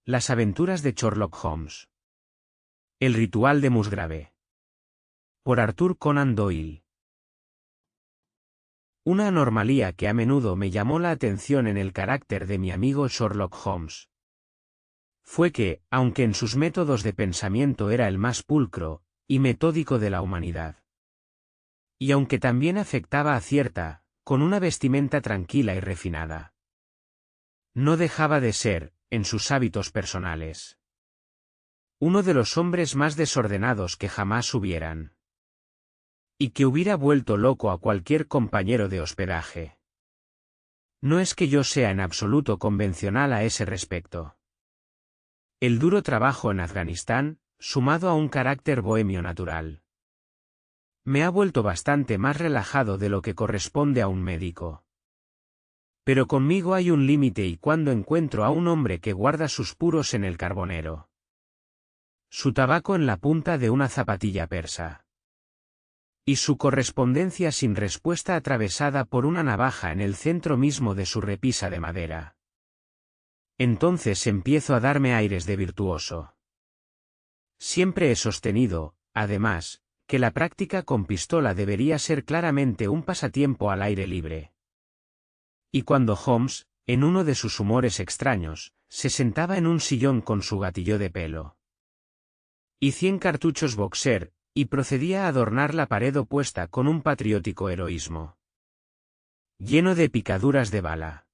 Las aventuras de Sherlock Holmes. El ritual de Musgrave. Por Arthur Conan Doyle. Una anomalía que a menudo me llamó la atención en el carácter de mi amigo Sherlock Holmes fue que, aunque en sus métodos de pensamiento era el más pulcro y metódico de la humanidad, y aunque también afectaba a cierta, con una vestimenta tranquila y refinada, no dejaba de ser, en sus hábitos personales, uno de los hombres más desordenados que jamás hubieran, y que hubiera vuelto loco a cualquier compañero de hospedaje. No es que yo sea en absoluto convencional a ese respecto. El duro trabajo en Afganistán, sumado a un carácter bohemio natural, me ha vuelto bastante más relajado de lo que corresponde a un médico. Pero conmigo hay un límite y cuando encuentro a un hombre que guarda sus puros en el carbonero, su tabaco en la punta de una zapatilla persa, y su correspondencia sin respuesta atravesada por una navaja en el centro mismo de su repisa de madera, entonces empiezo a darme aires de virtuoso. Siempre he sostenido, además, que la práctica con pistola debería ser claramente un pasatiempo al aire libre. Y cuando Holmes, en uno de sus humores extraños, se sentaba en un sillón con su gatillo de pelo y 100 cartuchos boxer, y procedía a adornar la pared opuesta con un patriótico heroísmo lleno de picaduras de bala,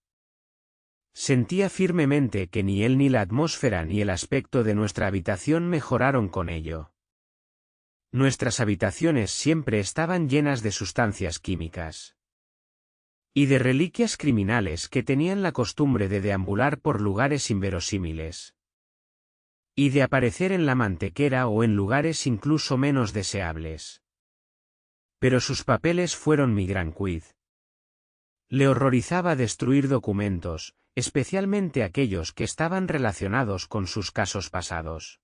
sentía firmemente que ni él ni la atmósfera ni el aspecto de nuestra habitación mejoraron con ello. Nuestras habitaciones siempre estaban llenas de sustancias químicas y de reliquias criminales que tenían la costumbre de deambular por lugares inverosímiles y de aparecer en la mantequera o en lugares incluso menos deseables. Pero sus papeles fueron mi gran quid. Le horrorizaba destruir documentos, especialmente aquellos que estaban relacionados con sus casos pasados.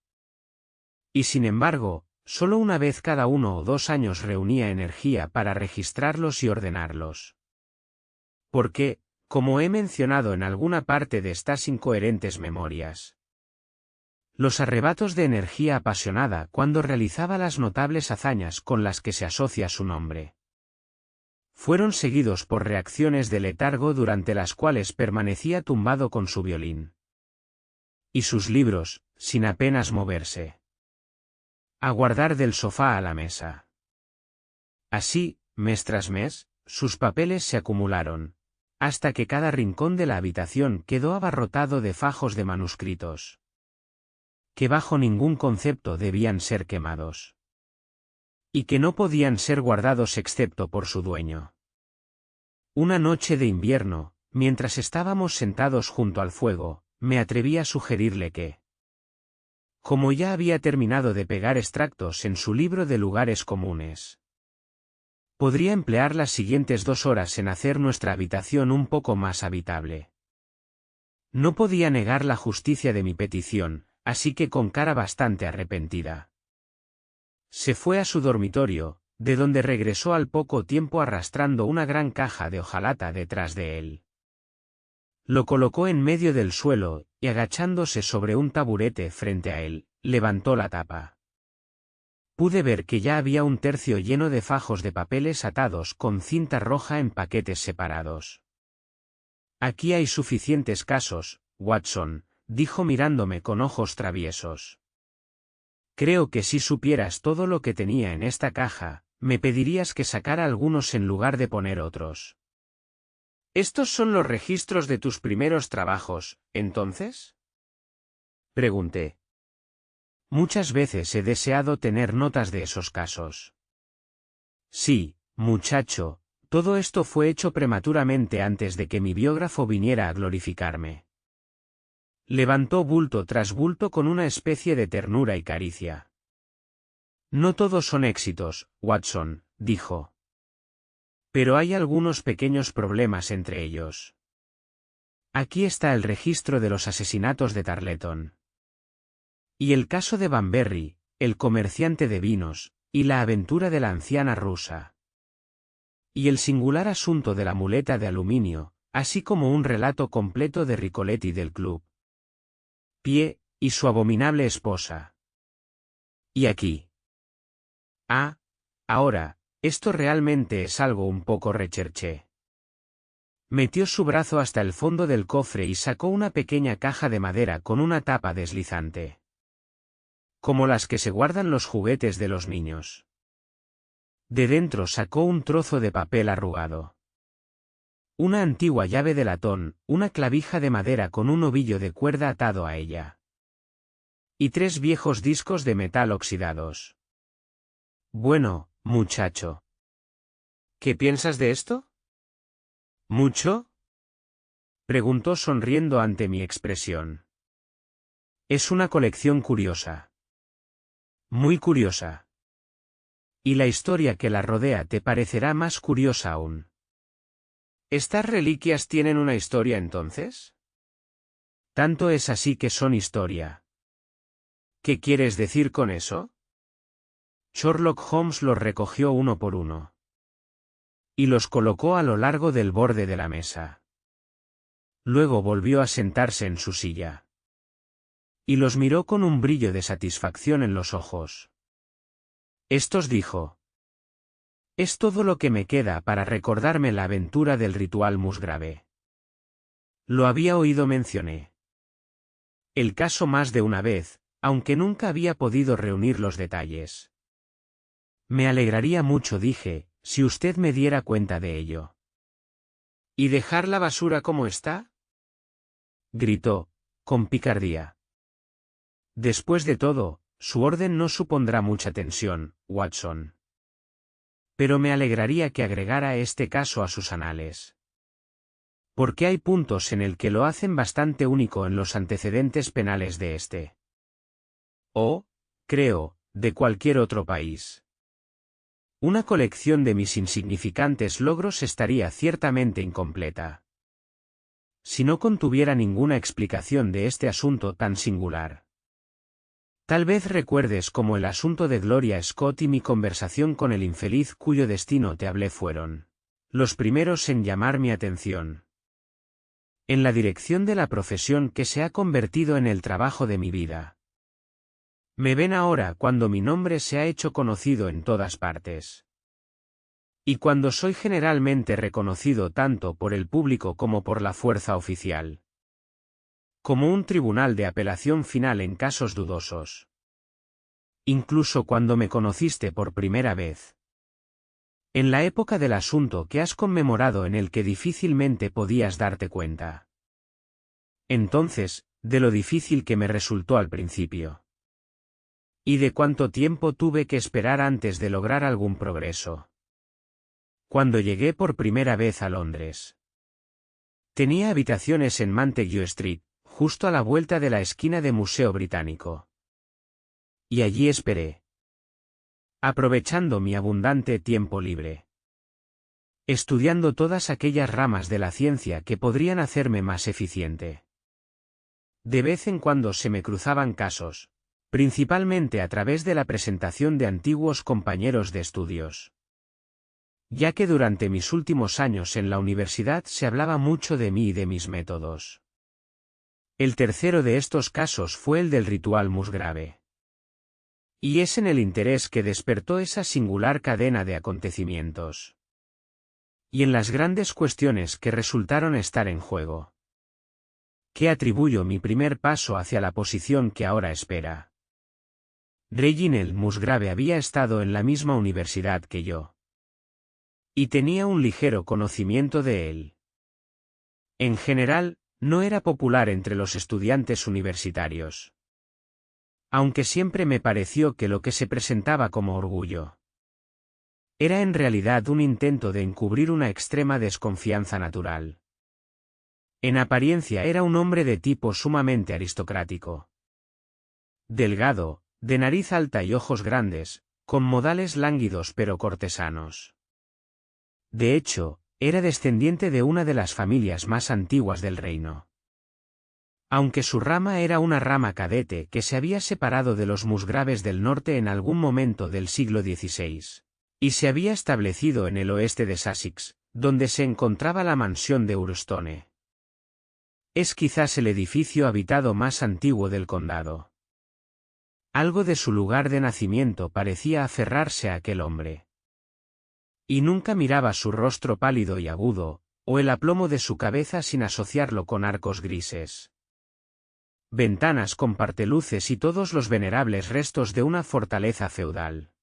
Y sin embargo, solo una vez cada 1 o 2 años reunía energía para registrarlos y ordenarlos. Porque, como he mencionado en alguna parte de estas incoherentes memorias, los arrebatos de energía apasionada cuando realizaba las notables hazañas con las que se asocia su nombre, fueron seguidos por reacciones de letargo durante las cuales permanecía tumbado con su violín y sus libros, sin apenas moverse, a guardar del sofá a la mesa. Así, mes tras mes, sus papeles se acumularon, hasta que cada rincón de la habitación quedó abarrotado de fajos de manuscritos, que bajo ningún concepto debían ser quemados, y que no podían ser guardados excepto por su dueño. Una noche de invierno, mientras estábamos sentados junto al fuego, me atreví a sugerirle que, como ya había terminado de pegar extractos en su libro de lugares comunes, podría emplear las siguientes 2 horas en hacer nuestra habitación un poco más habitable. No podía negar la justicia de mi petición, así que con cara bastante arrepentida, se fue a su dormitorio, de donde regresó al poco tiempo arrastrando una gran caja de hojalata detrás de él. Lo colocó en medio del suelo, y agachándose sobre un taburete frente a él, levantó la tapa. Pude ver que ya había un tercio lleno de fajos de papeles atados con cinta roja en paquetes separados. Aquí hay suficientes casos, Watson, dijo mirándome con ojos traviesos. Creo que si supieras todo lo que tenía en esta caja, me pedirías que sacara algunos en lugar de poner otros. ¿Estos son los registros de tus primeros trabajos, entonces? Pregunté. Muchas veces he deseado tener notas de esos casos. Sí, muchacho, todo esto fue hecho prematuramente antes de que mi biógrafo viniera a glorificarme. Levantó bulto tras bulto con una especie de ternura y caricia. No todos son éxitos, Watson, dijo. Pero hay algunos pequeños problemas entre ellos. Aquí está el registro de los asesinatos de Tarleton. Y el caso de Banbury, el comerciante de vinos, y la aventura de la anciana rusa. Y el singular asunto de la muleta de aluminio, así como un relato completo de Ricoletti del club. pie, y su abominable esposa. ¿Y aquí? Ah, ahora, esto realmente es algo un poco recherché. Metió su brazo hasta el fondo del cofre y sacó una pequeña caja de madera con una tapa deslizante. Como las que se guardan los juguetes de los niños. De dentro sacó un trozo de papel arrugado. Una antigua llave de latón, una clavija de madera con un ovillo de cuerda atado a ella. Y 3 viejos discos de metal oxidados. Bueno, muchacho. ¿Qué piensas de esto? ¿Mucho? Preguntó sonriendo ante mi expresión. Es una colección curiosa. Muy curiosa. Y la historia que la rodea te parecerá más curiosa aún. ¿Estas reliquias tienen una historia entonces? Tanto es así que son historia. ¿Qué quieres decir con eso? Sherlock Holmes los recogió uno por uno. Y los colocó a lo largo del borde de la mesa. Luego volvió a sentarse en su silla. Y los miró con un brillo de satisfacción en los ojos. Estos dijo. Es todo lo que me queda para recordarme la aventura del ritual Musgrave. Lo había oído mencioné. El caso más de una vez, aunque nunca había podido reunir los detalles. Me alegraría mucho, dije, si usted me diera cuenta de ello. ¿Y dejar la basura como está? Gritó, con picardía. Después de todo, su orden no supondrá mucha tensión, Watson. Pero me alegraría que agregara este caso a sus anales. Porque hay puntos en el que lo hacen bastante único en los antecedentes penales de este. O, creo, de cualquier otro país. Una colección de mis insignificantes logros estaría ciertamente incompleta. Si no contuviera ninguna explicación de este asunto tan singular. Tal vez recuerdes como el asunto de Gloria Scott y mi conversación con el infeliz cuyo destino te hablé fueron los primeros en llamar mi atención. En la dirección de la profesión que se ha convertido en el trabajo de mi vida. Me ven ahora cuando mi nombre se ha hecho conocido en todas partes. Y cuando soy generalmente reconocido tanto por el público como por la fuerza oficial. Como un tribunal de apelación final en casos dudosos. Incluso cuando me conociste por primera vez. En la época del asunto que has conmemorado en el que difícilmente podías darte cuenta. Entonces, de lo difícil que me resultó al principio. Y de cuánto tiempo tuve que esperar antes de lograr algún progreso. Cuando llegué por primera vez a Londres. Tenía habitaciones en Montague Street, justo a la vuelta de la esquina de Museo Británico. Y allí esperé. Aprovechando mi abundante tiempo libre. Estudiando todas aquellas ramas de la ciencia que podrían hacerme más eficiente. De vez en cuando se me cruzaban casos, principalmente a través de la presentación de antiguos compañeros de estudios. Ya que durante mis últimos años en la universidad se hablaba mucho de mí y de mis métodos. El tercero de estos casos fue el del ritual Musgrave. Y es en el interés que despertó esa singular cadena de acontecimientos. Y en las grandes cuestiones que resultaron estar en juego. Que atribuyo mi primer paso hacia la posición que ahora espera. Reginald Musgrave había estado en la misma universidad que yo. Y tenía un ligero conocimiento de él. En general, no era popular entre los estudiantes universitarios. Aunque siempre me pareció que lo que se presentaba como orgullo era en realidad un intento de encubrir una extrema desconfianza natural. En apariencia era un hombre de tipo sumamente aristocrático. Delgado, de nariz alta y ojos grandes, con modales lánguidos pero cortesanos. De hecho, era descendiente de una de las familias más antiguas del reino. Aunque su rama era una rama cadete que se había separado de los Musgraves del norte en algún momento del siglo XVI, y se había establecido en el oeste de Sussex, donde se encontraba la mansión de Urstone. Es quizás el edificio habitado más antiguo del condado. Algo de su lugar de nacimiento parecía aferrarse a aquel hombre. Y nunca miraba su rostro pálido y agudo, o el aplomo de su cabeza sin asociarlo con arcos grises. Ventanas con parteluces y todos los venerables restos de una fortaleza feudal.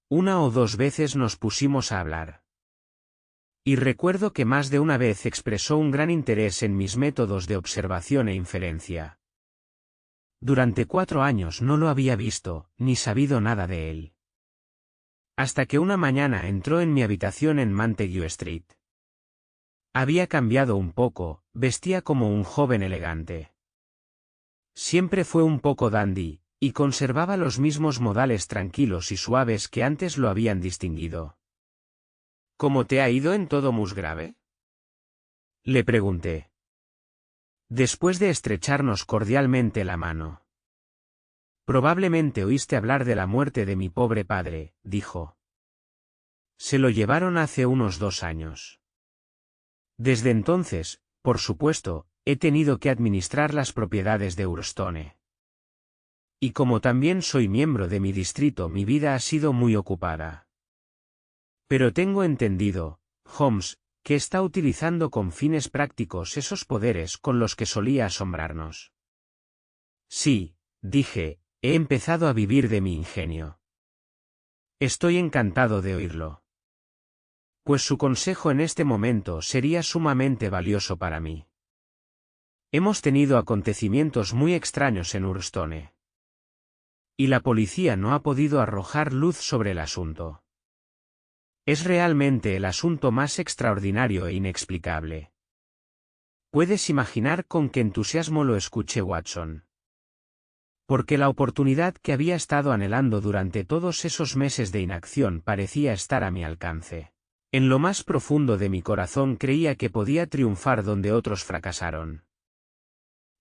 Una o dos veces nos pusimos a hablar. Y recuerdo que más de una vez expresó un gran interés en mis métodos de observación e inferencia. Durante 4 años no lo había visto, ni sabido nada de él. Hasta que una mañana entró en mi habitación en Montague Street. Había cambiado un poco, vestía como un joven elegante. Siempre fue un poco dandy, y conservaba los mismos modales tranquilos y suaves que antes lo habían distinguido. ¿Cómo te ha ido en todo Musgrave? Le pregunté. Después de estrecharnos cordialmente la mano. Probablemente oíste hablar de la muerte de mi pobre padre, dijo. Se lo llevaron hace unos 2 años. Desde entonces, por supuesto, he tenido que administrar las propiedades de Urstone. Y como también soy miembro de mi distrito, mi vida ha sido muy ocupada. Pero tengo entendido, Holmes, que está utilizando con fines prácticos esos poderes con los que solía asombrarnos. Sí, dije, he empezado a vivir de mi ingenio. Estoy encantado de oírlo. Pues su consejo en este momento sería sumamente valioso para mí. Hemos tenido acontecimientos muy extraños en Urstone. Y la policía no ha podido arrojar luz sobre el asunto. Es realmente el asunto más extraordinario e inexplicable. Puedes imaginar con qué entusiasmo lo escuché, Watson. Porque la oportunidad que había estado anhelando durante todos esos meses de inacción parecía estar a mi alcance. En lo más profundo de mi corazón creía que podía triunfar donde otros fracasaron.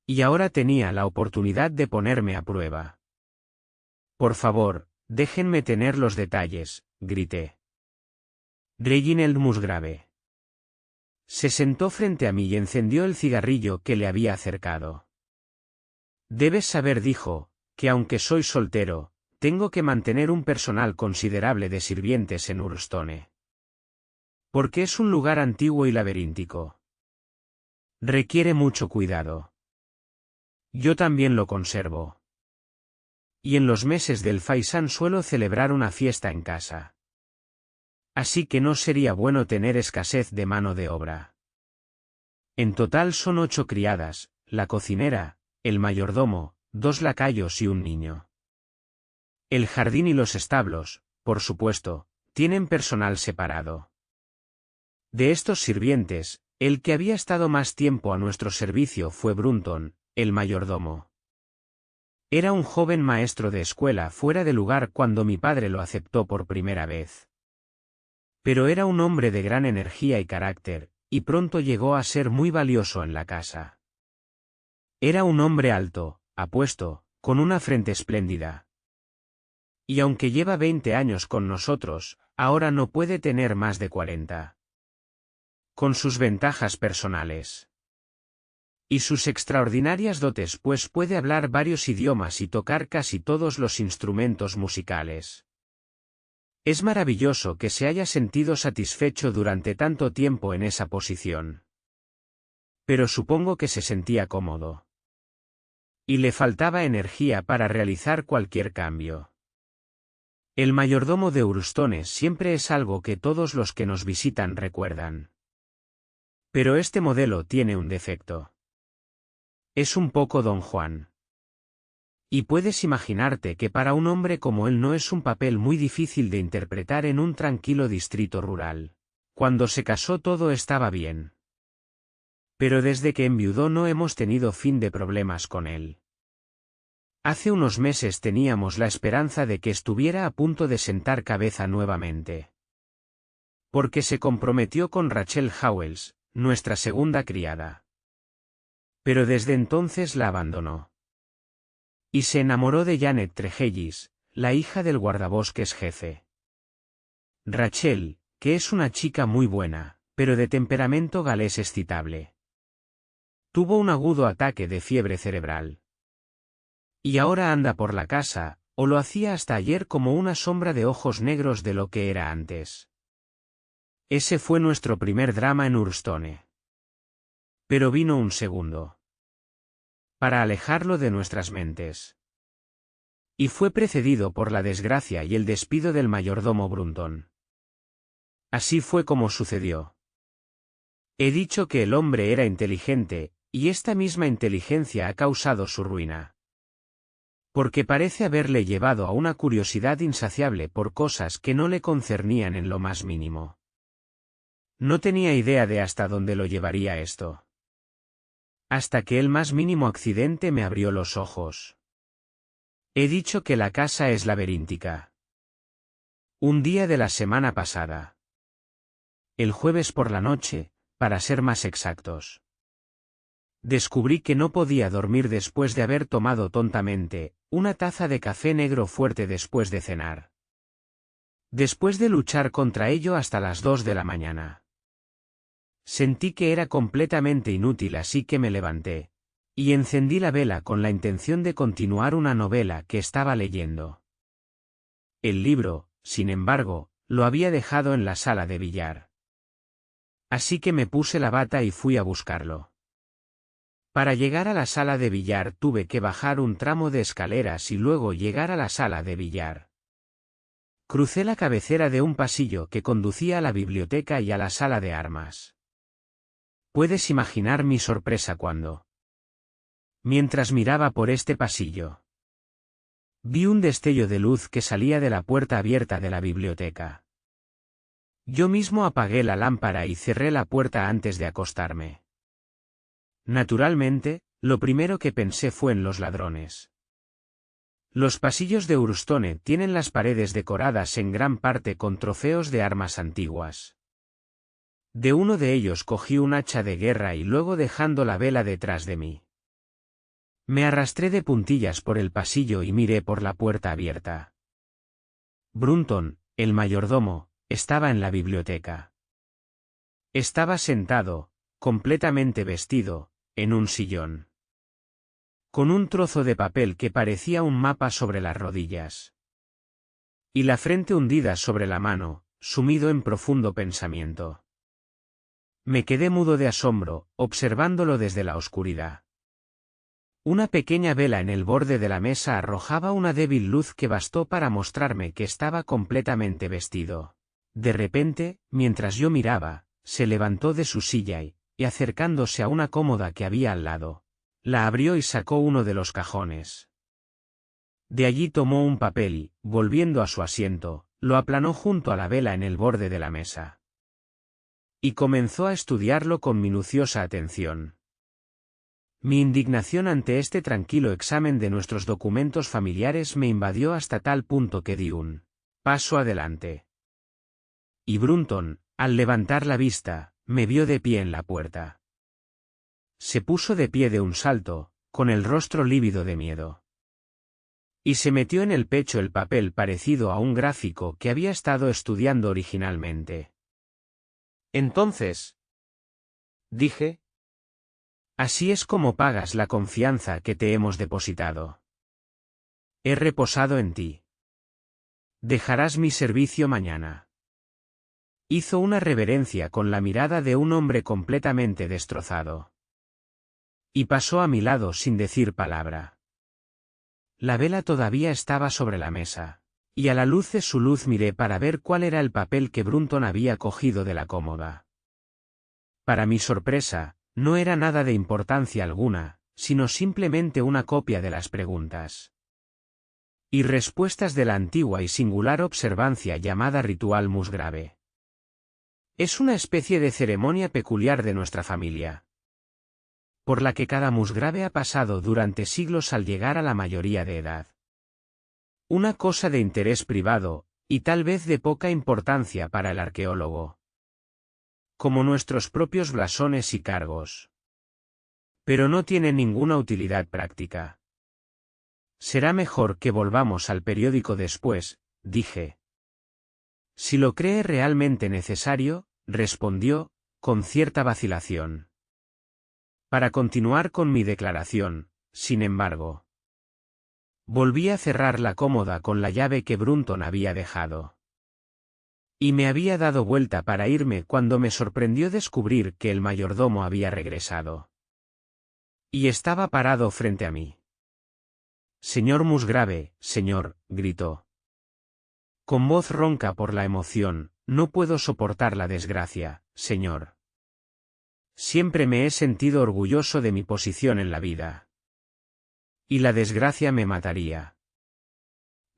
Y ahora tenía la oportunidad de ponerme a prueba. Por favor, déjenme tener los detalles, grité. Reginald Musgrave. Se sentó frente a mí y encendió el cigarrillo que le había acercado. Debes saber, dijo, que aunque soy soltero, tengo que mantener un personal considerable de sirvientes en Urstone. Porque es un lugar antiguo y laberíntico. Requiere mucho cuidado. Yo también lo conservo. Y en los meses del Faisán suelo celebrar una fiesta en casa. Así que no sería bueno tener escasez de mano de obra. En total son 8 criadas, la cocinera, el mayordomo, 2 lacayos y un niño. El jardín y los establos, por supuesto, tienen personal separado. De estos sirvientes, el que había estado más tiempo a nuestro servicio fue Brunton, el mayordomo. Era un joven maestro de escuela fuera de lugar cuando mi padre lo aceptó por primera vez. Pero era un hombre de gran energía y carácter, y pronto llegó a ser muy valioso en la casa. Era un hombre alto, apuesto, con una frente espléndida. Y aunque lleva 20 años con nosotros, ahora no puede tener más de 40. Con sus ventajas personales. Y sus extraordinarias dotes, pues puede hablar varios idiomas y tocar casi todos los instrumentos musicales. Es maravilloso que se haya sentido satisfecho durante tanto tiempo en esa posición. Pero supongo que se sentía cómodo. Y le faltaba energía para realizar cualquier cambio. El mayordomo de Urstone siempre es algo que todos los que nos visitan recuerdan. Pero este modelo tiene un defecto. Es un poco Don Juan. Y puedes imaginarte que para un hombre como él no es un papel muy difícil de interpretar en un tranquilo distrito rural. Cuando se casó todo estaba bien. Pero desde que enviudó no hemos tenido fin de problemas con él. Hace unos meses teníamos la esperanza de que estuviera a punto de sentar cabeza nuevamente. Porque se comprometió con Rachel Howells, nuestra segunda criada. Pero desde entonces la abandonó. Y se enamoró de Janet Tregellis, la hija del guardabosques jefe. Rachel, que es una chica muy buena, pero de temperamento galés excitable. Tuvo un agudo ataque de fiebre cerebral. Y ahora anda por la casa, o lo hacía hasta ayer, como una sombra de ojos negros de lo que era antes. Ese fue nuestro primer drama en Urstone. Pero vino un segundo. Para alejarlo de nuestras mentes. Y fue precedido por la desgracia y el despido del mayordomo Brunton. Así fue como sucedió. He dicho que el hombre era inteligente, y esta misma inteligencia ha causado su ruina. Porque parece haberle llevado a una curiosidad insaciable por cosas que no le concernían en lo más mínimo. No tenía idea de hasta dónde lo llevaría esto. Hasta que el más mínimo accidente me abrió los ojos. He dicho que la casa es laberíntica. Un día de la semana pasada. El jueves por la noche, para ser más exactos. Descubrí que no podía dormir después de haber tomado tontamente una taza de café negro fuerte después de cenar. Después de luchar contra ello hasta las 2 de la mañana. Sentí que era completamente inútil, así que me levanté. Y encendí la vela con la intención de continuar una novela que estaba leyendo. El libro, sin embargo, lo había dejado en la sala de billar. Así que me puse la bata y fui a buscarlo. Para llegar a la sala de billar tuve que bajar un tramo de escaleras y luego llegar a la sala de billar. Crucé la cabecera de un pasillo que conducía a la biblioteca y a la sala de armas. Puedes imaginar mi sorpresa cuando, mientras miraba por este pasillo, vi un destello de luz que salía de la puerta abierta de la biblioteca. Yo mismo apagué la lámpara y cerré la puerta antes de acostarme. Naturalmente, lo primero que pensé fue en los ladrones. Los pasillos de Urstone tienen las paredes decoradas en gran parte con trofeos de armas antiguas. De uno de ellos cogí un hacha de guerra y luego, dejando la vela detrás de mí, me arrastré de puntillas por el pasillo y miré por la puerta abierta. Brunton, el mayordomo, estaba en la biblioteca. Estaba sentado, completamente vestido, en un sillón, con un trozo de papel que parecía un mapa sobre las rodillas, y la frente hundida sobre la mano, sumido en profundo pensamiento. Me quedé mudo de asombro, observándolo desde la oscuridad. Una pequeña vela en el borde de la mesa arrojaba una débil luz que bastó para mostrarme que estaba completamente vestido. De repente, mientras yo miraba, se levantó de su silla y acercándose a una cómoda que había al lado, la abrió y sacó uno de los cajones. De allí tomó un papel y, volviendo a su asiento, lo aplanó junto a la vela en el borde de la mesa. Y comenzó a estudiarlo con minuciosa atención. Mi indignación ante este tranquilo examen de nuestros documentos familiares me invadió hasta tal punto que di un paso adelante. Y Brunton, al levantar la vista, me vio de pie en la puerta. Se puso de pie de un salto, con el rostro lívido de miedo. Y se metió en el pecho el papel parecido a un gráfico que había estado estudiando originalmente. Entonces, dije, así es como pagas la confianza que te hemos depositado. He reposado en ti. Dejarás mi servicio mañana. Hizo una reverencia con la mirada de un hombre completamente destrozado. Y pasó a mi lado sin decir palabra. La vela todavía estaba sobre la mesa, y a la luz de su luz miré para ver cuál era el papel que Brunton había cogido de la cómoda. Para mi sorpresa, no era nada de importancia alguna, sino simplemente una copia de las preguntas y respuestas de la antigua y singular observancia llamada ritual Musgrave. Es una especie de ceremonia peculiar de nuestra familia, por la que cada Musgrave ha pasado durante siglos al llegar a la mayoría de edad. Una cosa de interés privado, y tal vez de poca importancia para el arqueólogo, como nuestros propios blasones y cargos. Pero no tiene ninguna utilidad práctica. Será mejor que volvamos al periódico después, dije. Si lo cree realmente necesario, respondió, con cierta vacilación. Para continuar con mi declaración, sin embargo, volví a cerrar la cómoda con la llave que Brunton había dejado. Y me había dado vuelta para irme cuando me sorprendió descubrir que el mayordomo había regresado. Y estaba parado frente a mí. «Señor Musgrave, señor», gritó. Con voz ronca por la emoción, «no puedo soportar la desgracia, señor. Siempre me he sentido orgulloso de mi posición en la vida. Y la desgracia me mataría.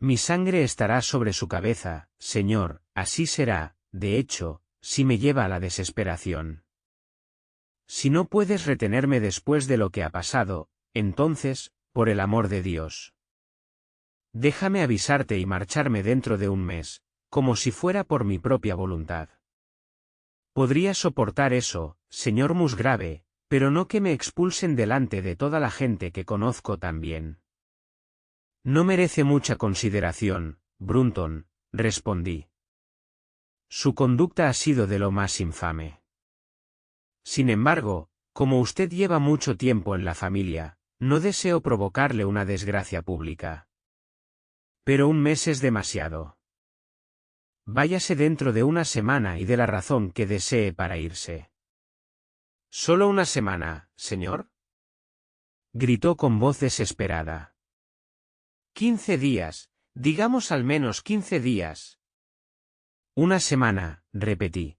Mi sangre estará sobre su cabeza, señor, así será, de hecho, si me lleva a la desesperación. Si no puedes retenerme después de lo que ha pasado, entonces, por el amor de Dios, déjame avisarte y marcharme dentro de un mes, como si fuera por mi propia voluntad. Podría soportar eso, señor Musgrave, pero no que me expulsen delante de toda la gente que conozco tan bien». «No merece mucha consideración, Brunton», respondí. «Su conducta ha sido de lo más infame. Sin embargo, como usted lleva mucho tiempo en la familia, no deseo provocarle una desgracia pública. Pero un mes es demasiado. Váyase dentro de una semana y dé la razón que desee para irse». «¿Solo una semana, señor?», gritó con voz desesperada. 15 días, digamos al menos 15 días. «Una semana», repetí.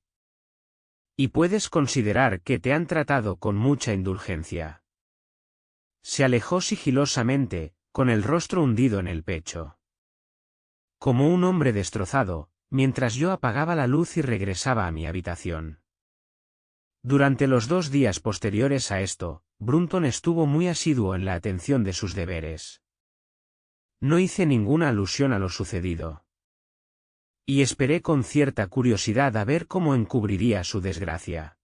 «Y puedes considerar que te han tratado con mucha indulgencia». Se alejó sigilosamente, con el rostro hundido en el pecho. Como un hombre destrozado, mientras yo apagaba la luz y regresaba a mi habitación. Durante los 2 días posteriores a esto, Brunton estuvo muy asiduo en la atención de sus deberes. No hice ninguna alusión a lo sucedido. Y esperé con cierta curiosidad a ver cómo encubriría su desgracia.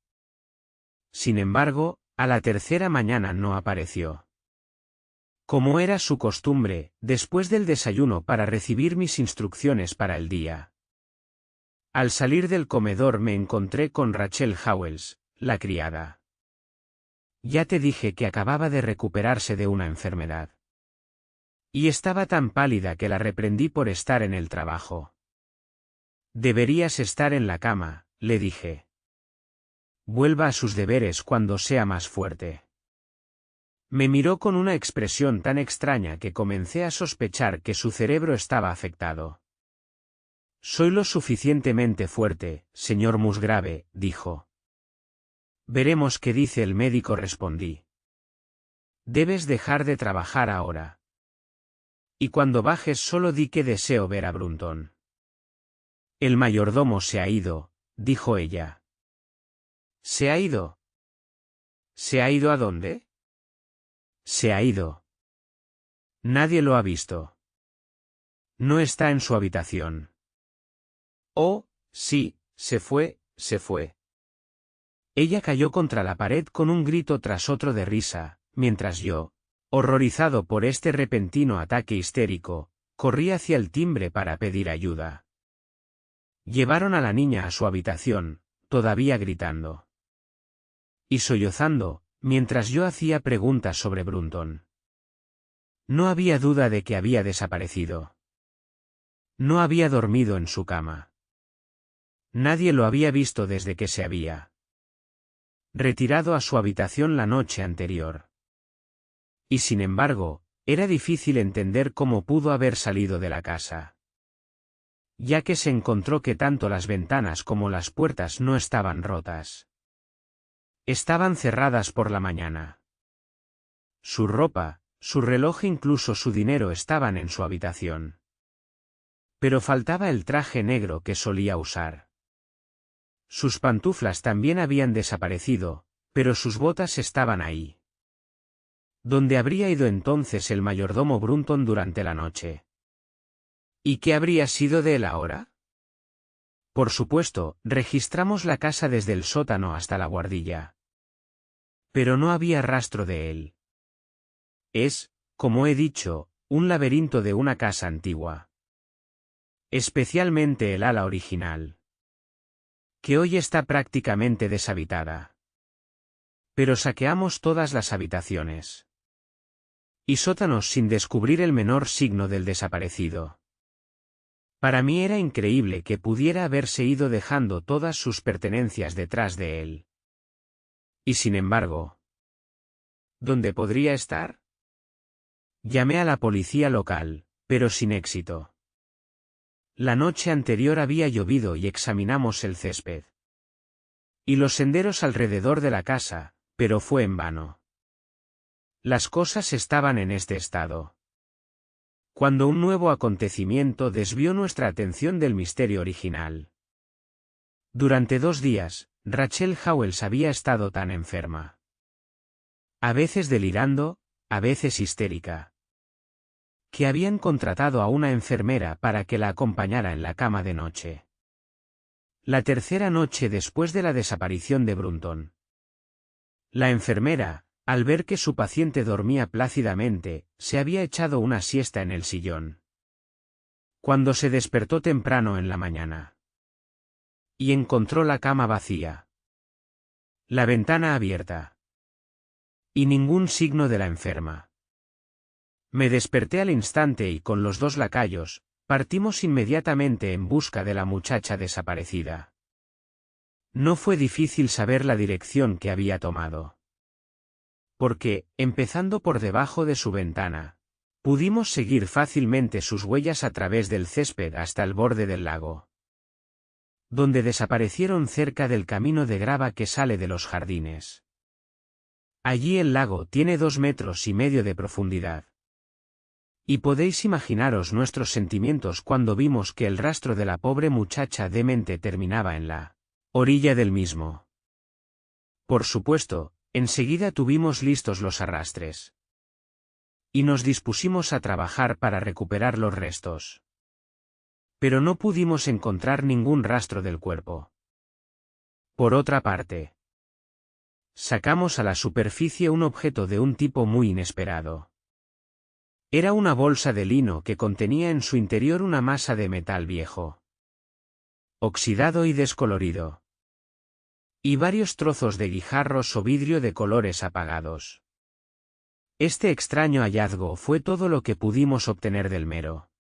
Sin embargo, a la tercera mañana no apareció. Como era su costumbre, después del desayuno para recibir mis instrucciones para el día. Al salir del comedor me encontré con Rachel Howells, la criada. «Ya te dije que acababa de recuperarse de una enfermedad. Y estaba tan pálida que la reprendí por estar en el trabajo». «Deberías estar en la cama», le dije. «Vuelva a sus deberes cuando sea más fuerte». Me miró con una expresión tan extraña que comencé a sospechar que su cerebro estaba afectado. «Soy lo suficientemente fuerte, señor Musgrave», dijo. «Veremos qué dice el médico», respondí. «Debes dejar de trabajar ahora. Y cuando bajes solo di que deseo ver a Brunton». «El mayordomo se ha ido», dijo ella. «¿Se ha ido? ¿Se ha ido a dónde?» «Se ha ido. Nadie lo ha visto. No está en su habitación». «Oh, sí, se fue, se fue». Ella cayó contra la pared con un grito tras otro de risa, mientras yo, horrorizado por este repentino ataque histérico, corrí hacia el timbre para pedir ayuda. Llevaron a la niña a su habitación, todavía gritando y sollozando, mientras yo hacía preguntas sobre Brunton. No había duda de que había desaparecido. No había dormido en su cama. Nadie lo había visto desde que se había retirado a su habitación la noche anterior. Y sin embargo, era difícil entender cómo pudo haber salido de la casa, ya que se encontró que tanto las ventanas como las puertas no estaban rotas. Estaban cerradas por la mañana. Su ropa, su reloj e incluso su dinero estaban en su habitación. Pero faltaba el traje negro que solía usar. Sus pantuflas también habían desaparecido, pero sus botas estaban ahí. ¿Dónde habría ido entonces el mayordomo Brunton durante la noche? ¿Y qué habría sido de él ahora? Por supuesto, registramos la casa desde el sótano hasta la buhardilla. Pero no había rastro de él. Es, como he dicho, un laberinto de una casa antigua. Especialmente el ala original, que hoy está prácticamente deshabitada. Pero saqueamos todas las habitaciones y sótanos sin descubrir el menor signo del desaparecido. Para mí era increíble que pudiera haberse ido dejando todas sus pertenencias detrás de él. Y sin embargo, ¿dónde podría estar? Llamé a la policía local, pero sin éxito. La noche anterior había llovido y examinamos el césped y los senderos alrededor de la casa, pero fue en vano. Las cosas estaban en este estado cuando un nuevo acontecimiento desvió nuestra atención del misterio original. Durante 2 días, Rachel Howells había estado tan enferma. A veces delirando, a veces histérica. Que habían contratado a una enfermera para que la acompañara en la cama de noche. La tercera noche después de la desaparición de Brunton. La enfermera, al ver que su paciente dormía plácidamente, se había echado una siesta en el sillón. Cuando se despertó temprano en la mañana y encontró la cama vacía, la ventana abierta y ningún signo de la enferma. Me desperté al instante y con los 2 lacayos, partimos inmediatamente en busca de la muchacha desaparecida. No fue difícil saber la dirección que había tomado. Porque, empezando por debajo de su ventana, pudimos seguir fácilmente sus huellas a través del césped hasta el borde del lago, donde desaparecieron cerca del camino de grava que sale de los jardines. Allí el lago tiene 2,5 metros de profundidad. Y podéis imaginaros nuestros sentimientos cuando vimos que el rastro de la pobre muchacha demente terminaba en la orilla del mismo. Por supuesto, enseguida tuvimos listos los arrastres. Y nos dispusimos a trabajar para recuperar los restos. Pero no pudimos encontrar ningún rastro del cuerpo. Por otra parte, sacamos a la superficie un objeto de un tipo muy inesperado. Era una bolsa de lino que contenía en su interior una masa de metal viejo, oxidado y descolorido. Y varios trozos de guijarros o vidrio de colores apagados. Este extraño hallazgo fue todo lo que pudimos obtener del mero.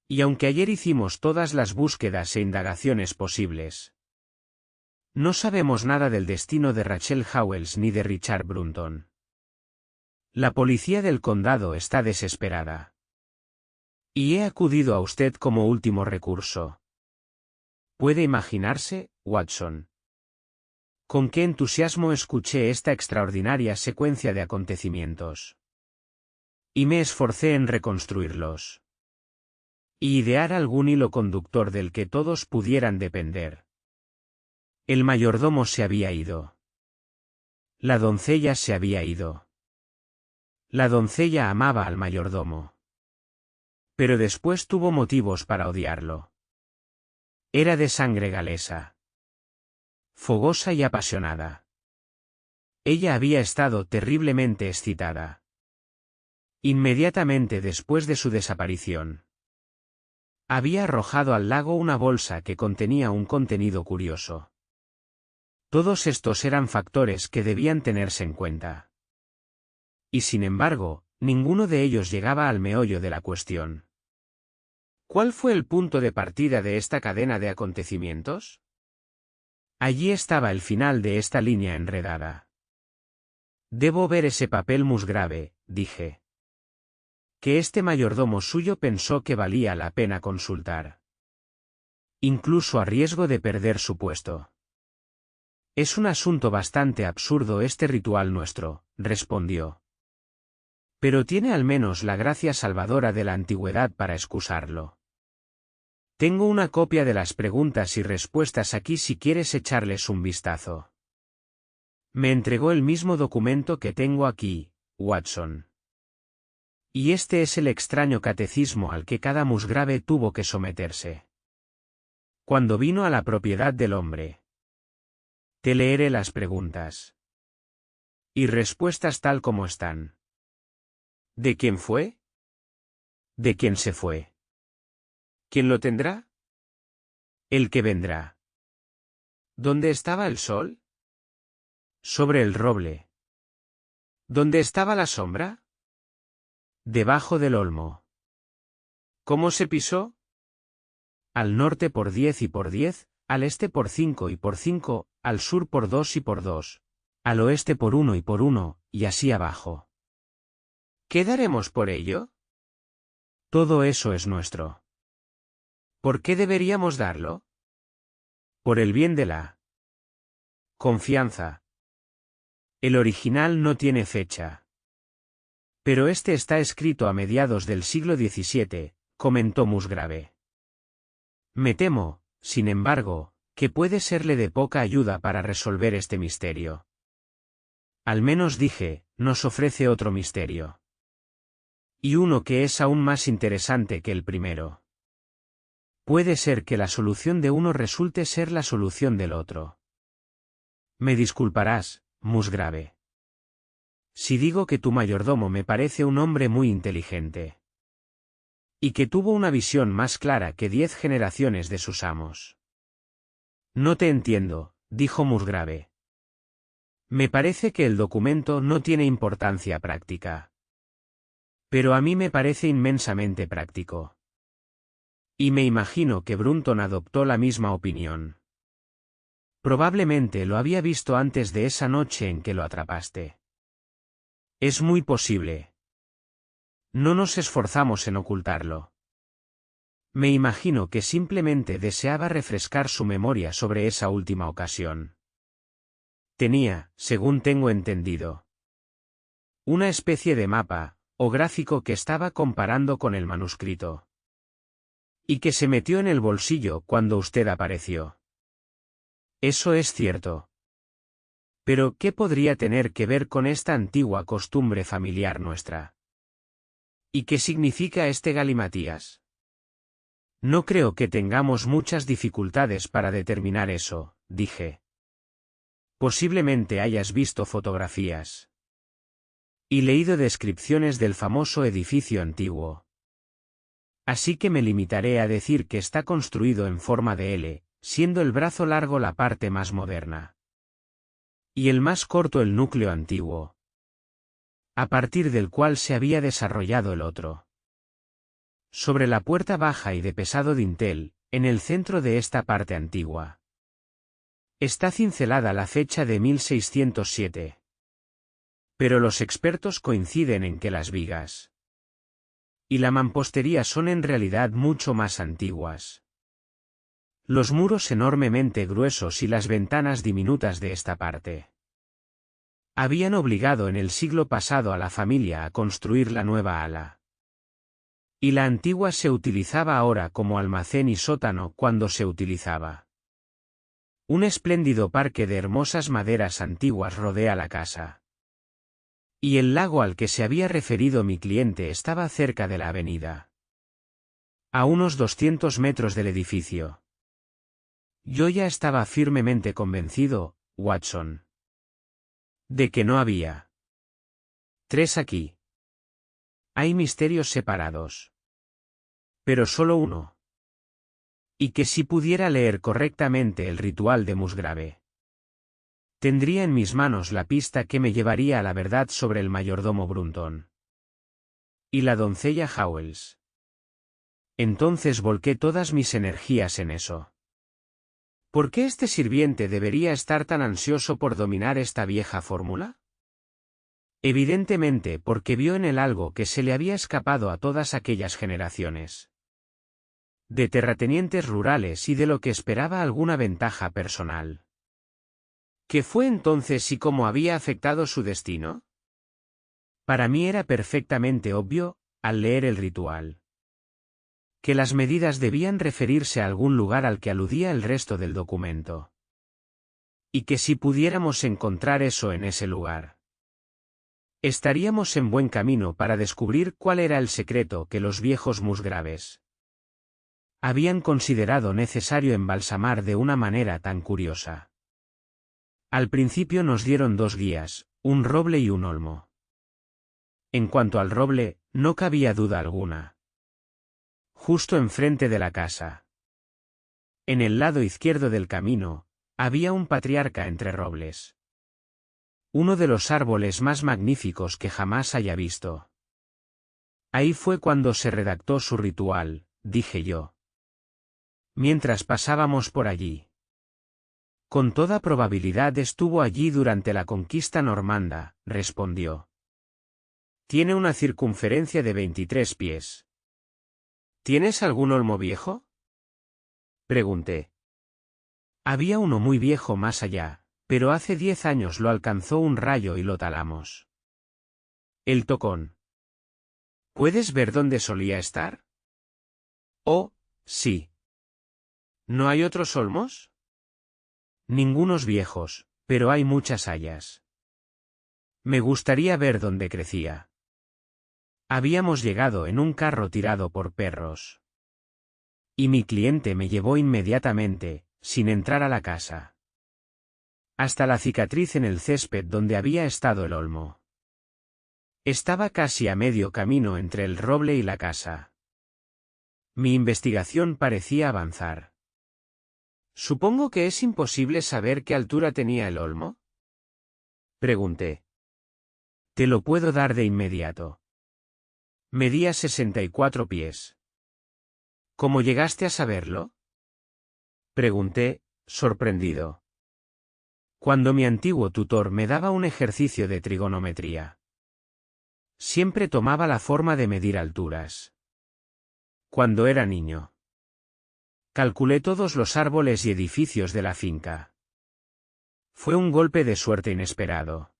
Y aunque ayer hicimos todas las búsquedas e indagaciones posibles, no sabemos nada del destino de Rachel Howells ni de Richard Brunton. La policía del condado está desesperada. Y he acudido a usted como último recurso. ¿Puede imaginarse, Watson, con qué entusiasmo escuché esta extraordinaria secuencia de acontecimientos? Y me esforcé en reconstruirlos. Y idear algún hilo conductor del que todos pudieran depender. El mayordomo se había ido. La doncella se había ido. La doncella amaba al mayordomo. Pero después tuvo motivos para odiarlo. Era de sangre galesa. Fogosa y apasionada. Ella había estado terriblemente excitada. Inmediatamente después de su desaparición, había arrojado al lago una bolsa que contenía un contenido curioso. Todos estos eran factores que debían tenerse en cuenta. Y sin embargo, ninguno de ellos llegaba al meollo de la cuestión. ¿Cuál fue el punto de partida de esta cadena de acontecimientos? Allí estaba el final de esta línea enredada. Debo ver ese papel musgrave, dije. Que este mayordomo suyo pensó que valía la pena consultar. Incluso a riesgo de perder su puesto. Es un asunto bastante absurdo este ritual nuestro, respondió. Pero tiene al menos la gracia salvadora de la antigüedad para excusarlo. Tengo una copia de las preguntas y respuestas aquí si quieres echarles un vistazo. Me entregó el mismo documento que tengo aquí, Watson. Y este es el extraño catecismo al que cada musgrave tuvo que someterse. Cuando vino a la propiedad del hombre. Te leeré las preguntas. Y respuestas tal como están. ¿De quién fue? ¿De quién se fue? ¿Quién lo tendrá? El que vendrá. ¿Dónde estaba el sol? Sobre el roble. ¿Dónde estaba la sombra? Debajo del olmo. ¿Cómo se pisó? Al norte por 10 y por 10, al este por 5 y por 5, al sur por 2 y por 2, al oeste por 1 y por 1, y así abajo. ¿Qué daremos por ello? Todo eso es nuestro. ¿Por qué deberíamos darlo? Por el bien de la confianza. El original no tiene fecha. Pero este está escrito a mediados del siglo XVII, comentó Musgrave. Me temo, sin embargo, que puede serle de poca ayuda para resolver este misterio. Al menos dije, nos ofrece otro misterio. Y uno que es aún más interesante que el primero. Puede ser que la solución de uno resulte ser la solución del otro. Me disculparás, Musgrave. Si digo que tu mayordomo me parece un hombre muy inteligente. Y que tuvo una visión más clara que 10 generaciones de sus amos. No te entiendo, dijo Musgrave. Me parece que el documento no tiene importancia práctica. Pero a mí me parece inmensamente práctico. Y me imagino que Brunton adoptó la misma opinión. Probablemente lo había visto antes de esa noche en que lo atrapaste. Es muy posible. No nos esforzamos en ocultarlo. Me imagino que simplemente deseaba refrescar su memoria sobre esa última ocasión. Tenía, según tengo entendido, una especie de mapa, o gráfico que estaba comparando con el manuscrito. Y que se metió en el bolsillo cuando usted apareció. Eso es cierto. Pero, ¿qué podría tener que ver con esta antigua costumbre familiar nuestra? ¿Y qué significa este galimatías? No creo que tengamos muchas dificultades para determinar eso, dije. Posiblemente hayas visto fotografías. Y leído descripciones del famoso edificio antiguo. Así que me limitaré a decir que está construido en forma de L, siendo el brazo largo la parte más moderna. Y el más corto el núcleo antiguo. A partir del cual se había desarrollado el otro. Sobre la puerta baja y de pesado dintel, en el centro de esta parte antigua. Está cincelada la fecha de 1607. Pero los expertos coinciden en que las vigas y la mampostería son en realidad mucho más antiguas. Los muros enormemente gruesos y las ventanas diminutas de esta parte habían obligado en el siglo pasado a la familia a construir la nueva ala. Y la antigua se utilizaba ahora como almacén y sótano cuando se utilizaba. Un espléndido parque de hermosas maderas antiguas rodea la casa. Y el lago al que se había referido mi cliente estaba cerca de la avenida. A unos 200 metros del edificio. Yo ya estaba firmemente convencido, Watson, de que no había 3 aquí. Hay misterios separados. Pero solo uno. Y que si pudiera leer correctamente el ritual de Musgrave, tendría en mis manos la pista que me llevaría a la verdad sobre el mayordomo Brunton. Y la doncella Howells. Entonces volqué todas mis energías en eso. ¿Por qué este sirviente debería estar tan ansioso por dominar esta vieja fórmula? Evidentemente porque vio en él algo que se le había escapado a todas aquellas generaciones. De terratenientes rurales y de lo que esperaba alguna ventaja personal. ¿Qué fue entonces y cómo había afectado su destino? Para mí era perfectamente obvio, al leer el ritual, que las medidas debían referirse a algún lugar al que aludía el resto del documento. Y que si pudiéramos encontrar eso en ese lugar, estaríamos en buen camino para descubrir cuál era el secreto que los viejos Musgraves habían considerado necesario embalsamar de una manera tan curiosa. Al principio nos dieron 2 guías, un roble y un olmo. En cuanto al roble, no cabía duda alguna. Justo enfrente de la casa, en el lado izquierdo del camino, había un patriarca entre robles. Uno de los árboles más magníficos que jamás haya visto. Ahí fue cuando se redactó su ritual, dije yo. Mientras pasábamos por allí. Con toda probabilidad estuvo allí durante la conquista normanda, respondió. Tiene una circunferencia de 23 pies. ¿Tienes algún olmo viejo? Pregunté. Había uno muy viejo más allá, pero hace 10 años lo alcanzó un rayo y lo talamos. El tocón. ¿Puedes ver dónde solía estar? Oh, sí. ¿No hay otros olmos? Ningunos viejos, pero hay muchas hayas. Me gustaría ver dónde crecía. Habíamos llegado en un carro tirado por perros. Y mi cliente me llevó inmediatamente, sin entrar a la casa. Hasta la cicatriz en el césped donde había estado el olmo. Estaba casi a medio camino entre el roble y la casa. Mi investigación parecía avanzar. Supongo que es imposible saber qué altura tenía el olmo. Pregunté. Te lo puedo dar de inmediato. Medía 64 pies. ¿Cómo llegaste a saberlo? Pregunté, sorprendido. Cuando mi antiguo tutor me daba un ejercicio de trigonometría. Siempre tomaba la forma de medir alturas. Cuando era niño. Calculé todos los árboles y edificios de la finca. Fue un golpe de suerte inesperado.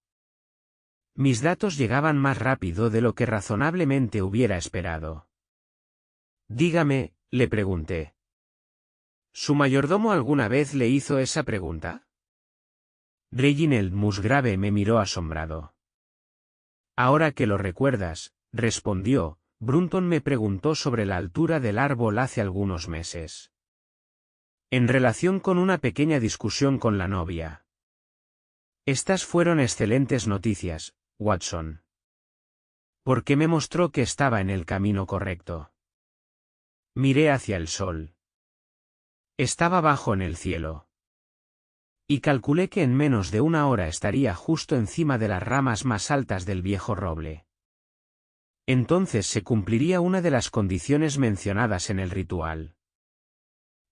Mis datos llegaban más rápido de lo que razonablemente hubiera esperado. Dígame, le pregunté. ¿Su mayordomo alguna vez le hizo esa pregunta? Reginald Musgrave me miró asombrado. Ahora que lo recuerdas, respondió, Brunton me preguntó sobre la altura del árbol hace algunos meses. En relación con una pequeña discusión con la novia. Estas fueron excelentes noticias, Watson. Porque me mostró que estaba en el camino correcto. Miré hacia el sol. Estaba bajo en el cielo. Y calculé que en menos de una hora estaría justo encima de las ramas más altas del viejo roble. Entonces se cumpliría una de las condiciones mencionadas en el ritual.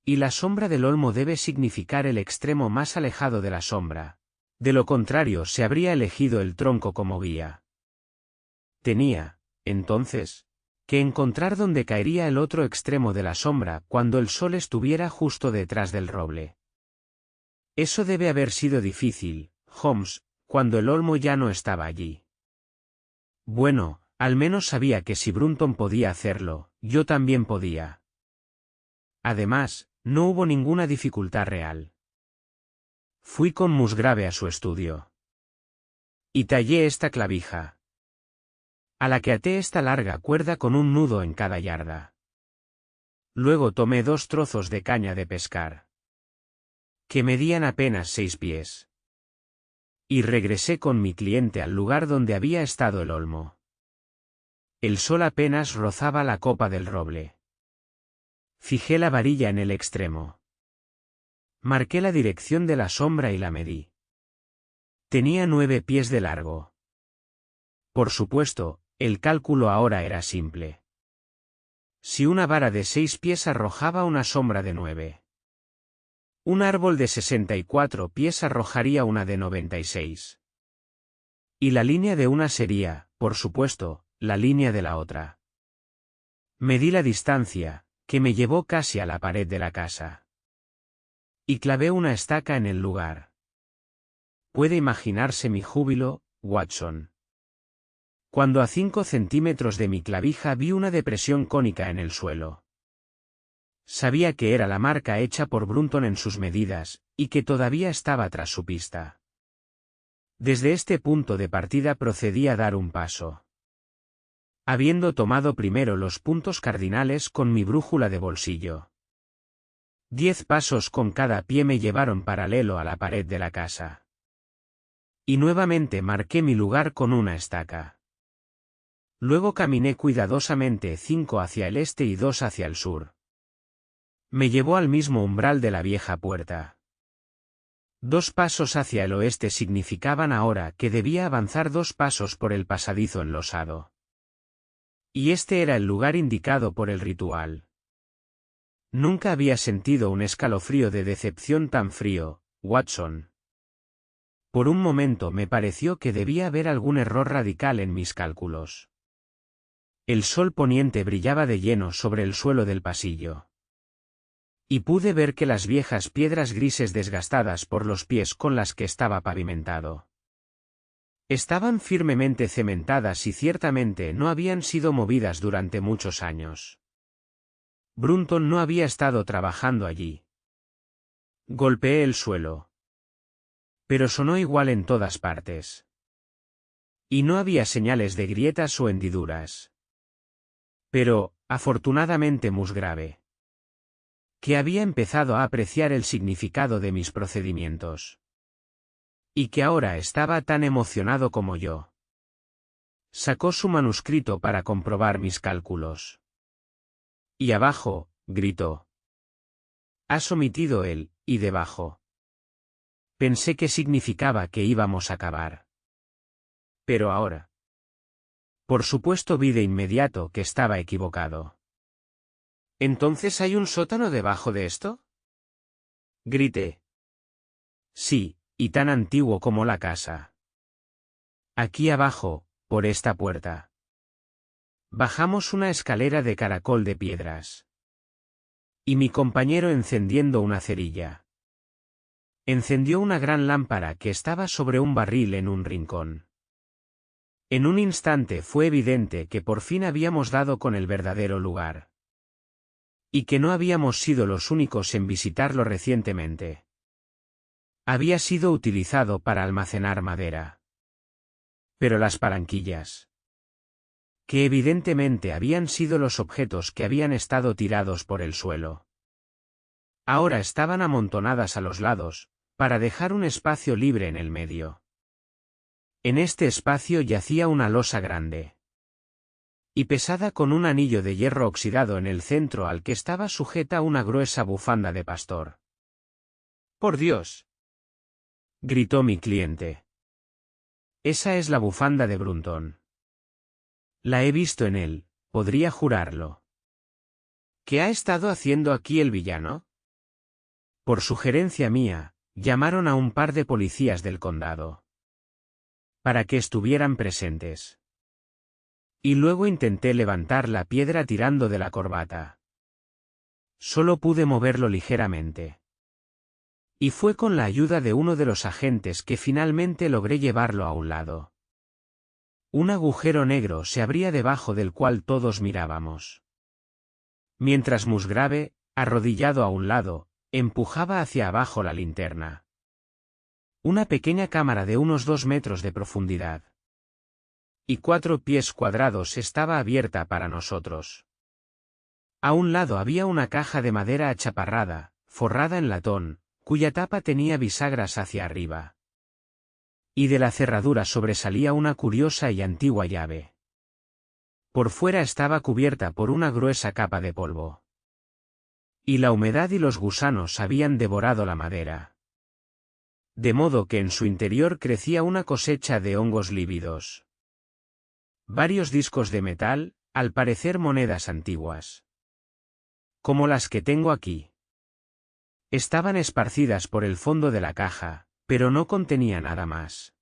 Y la sombra del olmo debe significar el extremo más alejado de la sombra. De lo contrario se habría elegido el tronco como guía. Tenía, entonces, que encontrar dónde caería el otro extremo de la sombra cuando el sol estuviera justo detrás del roble. Eso debe haber sido difícil, Holmes, cuando el olmo ya no estaba allí. Bueno, al menos sabía que si Brunton podía hacerlo, yo también podía. Además, no hubo ninguna dificultad real. Fui con Musgrave a su estudio. Y tallé esta clavija. A la que até esta larga cuerda con un nudo en cada yarda. Luego tomé 2 trozos de caña de pescar. Que medían apenas 6 pies. Y regresé con mi cliente al lugar donde había estado el olmo. El sol apenas rozaba la copa del roble. Fijé la varilla en el extremo. Marqué la dirección de la sombra y la medí. Tenía 9 pies de largo. Por supuesto, el cálculo ahora era simple. Si una vara de 6 pies arrojaba una sombra de 9. Un árbol de 64 pies arrojaría una de 96. Y la línea de una sería, por supuesto, la línea de la otra. Medí la distancia, que me llevó casi a la pared de la casa. Y clavé una estaca en el lugar. Puede imaginarse mi júbilo, Watson. Cuando a 5 centímetros de mi clavija vi una depresión cónica en el suelo. Sabía que era la marca hecha por Brunton en sus medidas, y que todavía estaba tras su pista. Desde este punto de partida procedí a dar un paso. Habiendo tomado primero los puntos cardinales con mi brújula de bolsillo. 10 pasos con cada pie me llevaron paralelo a la pared de la casa. Y nuevamente marqué mi lugar con una estaca. Luego caminé cuidadosamente 5 hacia el este y 2 hacia el sur. Me llevó al mismo umbral de la vieja puerta. 2 pasos hacia el oeste significaban ahora que debía avanzar 2 pasos por el pasadizo enlosado. Y este era el lugar indicado por el ritual. Nunca había sentido un escalofrío de decepción tan frío, Watson. Por un momento me pareció que debía haber algún error radical en mis cálculos. El sol poniente brillaba de lleno sobre el suelo del pasillo. Y pude ver que las viejas piedras grises desgastadas por los pies con las que estaba pavimentado estaban firmemente cementadas y ciertamente no habían sido movidas durante muchos años. Brunton no había estado trabajando allí. Golpeé el suelo. Pero sonó igual en todas partes. Y no había señales de grietas o hendiduras. Pero, afortunadamente Musgrave, que había empezado a apreciar el significado de mis procedimientos. Y que ahora estaba tan emocionado como yo. Sacó su manuscrito para comprobar mis cálculos. Y abajo, gritó. Has omitido el «y debajo». Pensé que significaba que íbamos a acabar. Pero ahora. Por supuesto vi de inmediato que estaba equivocado. ¿Entonces hay un sótano debajo de esto?, grité. Sí, y tan antiguo como la casa. Aquí abajo, por esta puerta. Bajamos una escalera de caracol de piedras. Y mi compañero encendiendo una cerilla. Encendió una gran lámpara que estaba sobre un barril en un rincón. En un instante fue evidente que por fin habíamos dado con el verdadero lugar. Y que no habíamos sido los únicos en visitarlo recientemente. Había sido utilizado para almacenar madera. Pero las palanquillas, que evidentemente habían sido los objetos que habían estado tirados por el suelo, ahora estaban amontonadas a los lados, para dejar un espacio libre en el medio. En este espacio yacía una losa grande y pesada con un anillo de hierro oxidado en el centro al que estaba sujeta una gruesa bufanda de pastor. ¡Por Dios!, gritó mi cliente. Esa es la bufanda de Brunton. La he visto en él, podría jurarlo. ¿Qué ha estado haciendo aquí el villano? Por sugerencia mía, llamaron a un par de policías del condado para que estuvieran presentes. Y luego intenté levantar la piedra tirando de la corbata. Solo pude moverlo ligeramente. Y fue con la ayuda de uno de los agentes que finalmente logré llevarlo a un lado. Un agujero negro se abría debajo del cual todos mirábamos. Mientras Musgrave, arrodillado a un lado, empujaba hacia abajo la linterna. Una pequeña cámara de unos 2 metros de profundidad y 4 pies cuadrados estaba abierta para nosotros. A un lado había una caja de madera achaparrada, forrada en latón, cuya tapa tenía bisagras hacia arriba. Y de la cerradura sobresalía una curiosa y antigua llave. Por fuera estaba cubierta por una gruesa capa de polvo. Y la humedad y los gusanos habían devorado la madera. De modo que en su interior crecía una cosecha de hongos lívidos. Varios discos de metal, al parecer monedas antiguas, como las que tengo aquí, estaban esparcidas por el fondo de la caja, pero no contenía nada más.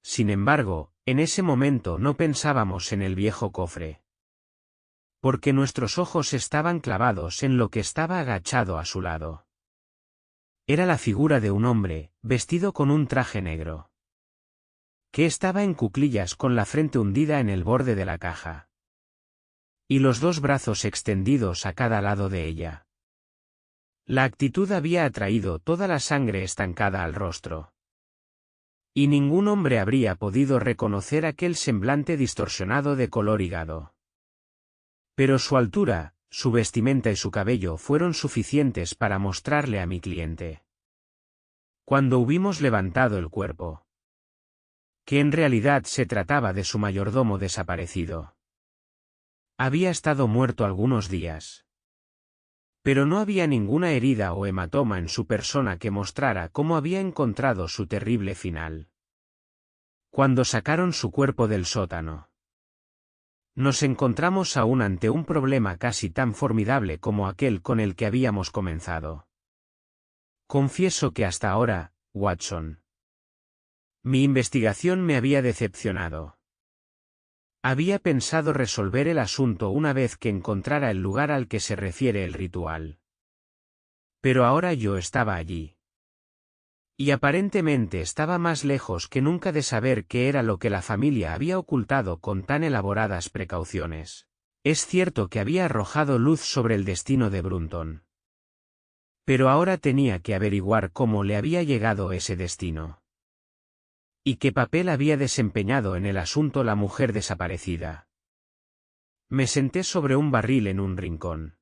Sin embargo, en ese momento no pensábamos en el viejo cofre, porque nuestros ojos estaban clavados en lo que estaba agachado a su lado. Era la figura de un hombre, vestido con un traje negro, que estaba en cuclillas con la frente hundida en el borde de la caja, y los 2 brazos extendidos a cada lado de ella. La actitud había atraído toda la sangre estancada al rostro. Y ningún hombre habría podido reconocer aquel semblante distorsionado de color hígado. Pero su altura, su vestimenta y su cabello fueron suficientes para mostrarle a mi cliente, cuando hubimos levantado el cuerpo, que en realidad se trataba de su mayordomo desaparecido. Había estado muerto algunos días. Pero no había ninguna herida o hematoma en su persona que mostrara cómo había encontrado su terrible final. Cuando sacaron su cuerpo del sótano, nos encontramos aún ante un problema casi tan formidable como aquel con el que habíamos comenzado. Confieso que hasta ahora, Watson, mi investigación me había decepcionado. Había pensado resolver el asunto una vez que encontrara el lugar al que se refiere el ritual. Pero ahora yo estaba allí. Y aparentemente estaba más lejos que nunca de saber qué era lo que la familia había ocultado con tan elaboradas precauciones. Es cierto que había arrojado luz sobre el destino de Brunton. Pero ahora tenía que averiguar cómo le había llegado ese destino. ¿Y qué papel había desempeñado en el asunto la mujer desaparecida? Me senté sobre un barril en un rincón.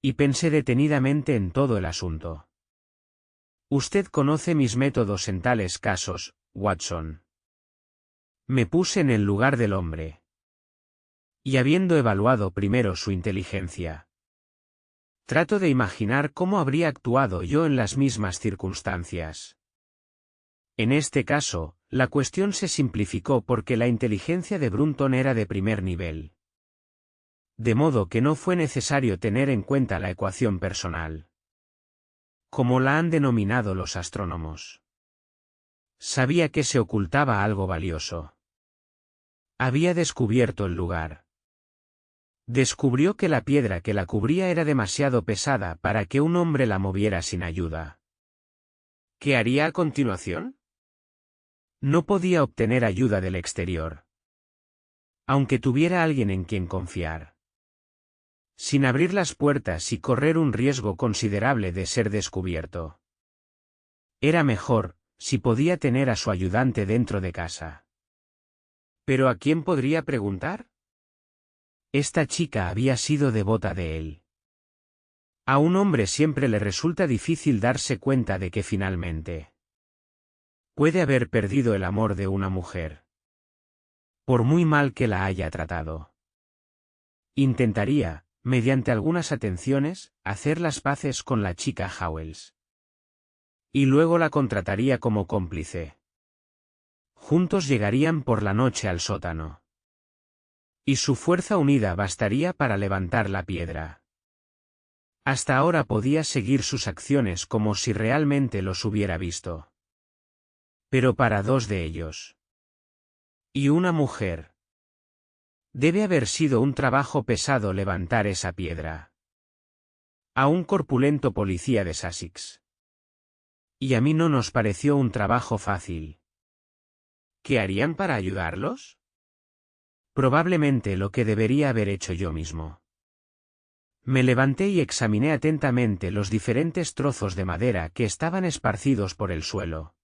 Y pensé detenidamente en todo el asunto. Usted conoce mis métodos en tales casos, Watson. Me puse en el lugar del hombre. Y habiendo evaluado primero su inteligencia, trato de imaginar cómo habría actuado yo en las mismas circunstancias. En este caso, la cuestión se simplificó porque la inteligencia de Brunton era de primer nivel. De modo que no fue necesario tener en cuenta la ecuación personal, como la han denominado los astrónomos. Sabía que se ocultaba algo valioso. Había descubierto el lugar. Descubrió que la piedra que la cubría era demasiado pesada para que un hombre la moviera sin ayuda. ¿Qué haría a continuación? No podía obtener ayuda del exterior, aunque tuviera alguien en quien confiar. Sin abrir las puertas y correr un riesgo considerable de ser descubierto. Era mejor, si podía tener a su ayudante dentro de casa. ¿Pero a quién podría preguntar? Esta chica había sido devota de él. A un hombre siempre le resulta difícil darse cuenta de que finalmente puede haber perdido el amor de una mujer, por muy mal que la haya tratado. Intentaría, mediante algunas atenciones, hacer las paces con la chica Howells. Y luego la contrataría como cómplice. Juntos llegarían por la noche al sótano. Y su fuerza unida bastaría para levantar la piedra. Hasta ahora podía seguir sus acciones como si realmente los hubiera visto. Pero para dos de ellos. Y una mujer. Debe haber sido un trabajo pesado levantar esa piedra. A un corpulento policía de Sussex. Y a mí no nos pareció un trabajo fácil. ¿Qué harían para ayudarlos? Probablemente lo que debería haber hecho yo mismo. Me levanté y examiné atentamente los diferentes trozos de madera que estaban esparcidos por el suelo.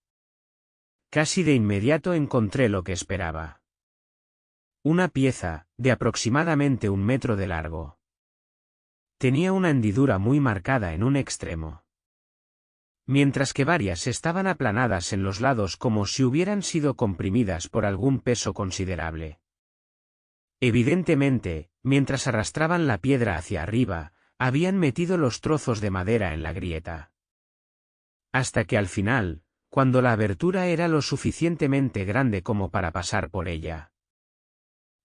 Casi de inmediato encontré lo que esperaba. Una pieza, de aproximadamente 1 metro de largo. Tenía una hendidura muy marcada en un extremo, mientras que varias estaban aplanadas en los lados como si hubieran sido comprimidas por algún peso considerable. Evidentemente, mientras arrastraban la piedra hacia arriba, habían metido los trozos de madera en la grieta. Hasta que al final, cuando la abertura era lo suficientemente grande como para pasar por ella,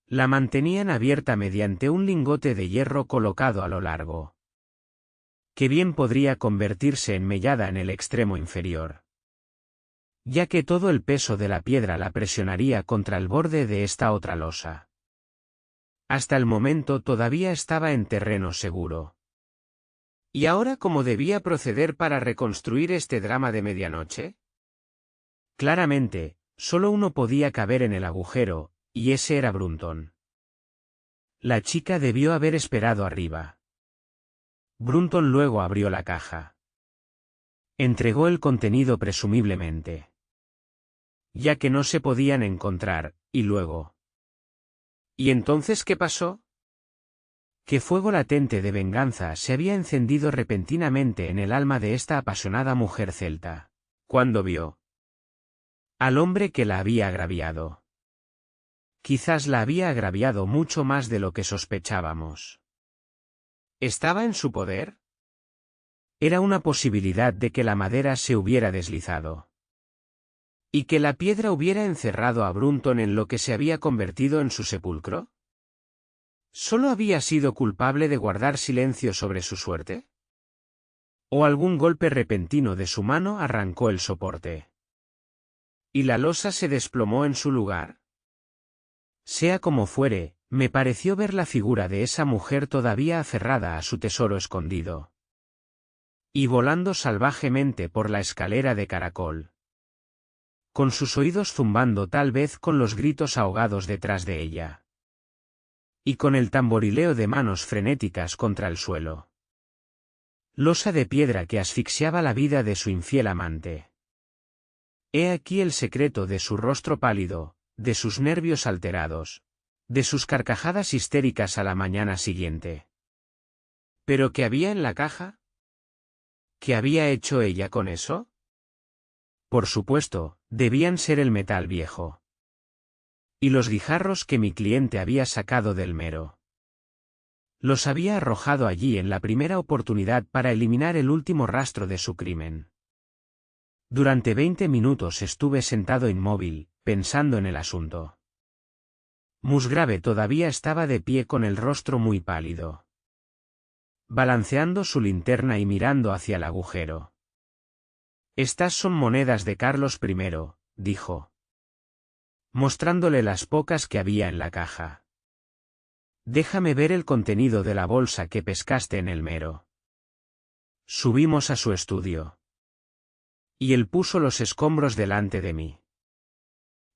la mantenían abierta mediante un lingote de hierro colocado a lo largo, que bien podría convertirse en mellada en el extremo inferior, ya que todo el peso de la piedra la presionaría contra el borde de esta otra losa. Hasta el momento todavía estaba en terreno seguro. ¿Y ahora cómo debía proceder para reconstruir este drama de medianoche? Claramente, solo uno podía caber en el agujero, y ese era Brunton. La chica debió haber esperado arriba. Brunton luego abrió la caja. Entregó el contenido presumiblemente, ya que no se podían encontrar, y luego. ¿Y entonces qué pasó? Que fuego latente de venganza se había encendido repentinamente en el alma de esta apasionada mujer celta, cuando vio al hombre que la había agraviado. Quizás la había agraviado mucho más de lo que sospechábamos. ¿Estaba en su poder? Era una posibilidad de que la madera se hubiera deslizado. ¿Y que la piedra hubiera encerrado a Brunton en lo que se había convertido en su sepulcro? ¿Solo había sido culpable de guardar silencio sobre su suerte? ¿O algún golpe repentino de su mano arrancó el soporte? ¿Y la losa se desplomó en su lugar? Sea como fuere, me pareció ver la figura de esa mujer todavía aferrada a su tesoro escondido. Y volando salvajemente por la escalera de caracol. Con sus oídos zumbando tal vez con los gritos ahogados detrás de ella. Y con el tamborileo de manos frenéticas contra el suelo. Losa de piedra que asfixiaba la vida de su infiel amante. He aquí el secreto de su rostro pálido, de sus nervios alterados, de sus carcajadas histéricas a la mañana siguiente. ¿Pero qué había en la caja? ¿Qué había hecho ella con eso? Por supuesto, debían ser el metal viejo. Y los guijarros que mi cliente había sacado del mero. Los había arrojado allí en la primera oportunidad para eliminar el último rastro de su crimen. Durante 20 minutos estuve sentado inmóvil, pensando en el asunto. Musgrave todavía estaba de pie con el rostro muy pálido. Balanceando su linterna y mirando hacia el agujero. Estas son monedas de Carlos I, dijo. Mostrándole las pocas que había en la caja. Déjame ver el contenido de la bolsa que pescaste en el mero. Subimos a su estudio. Y él puso los escombros delante de mí.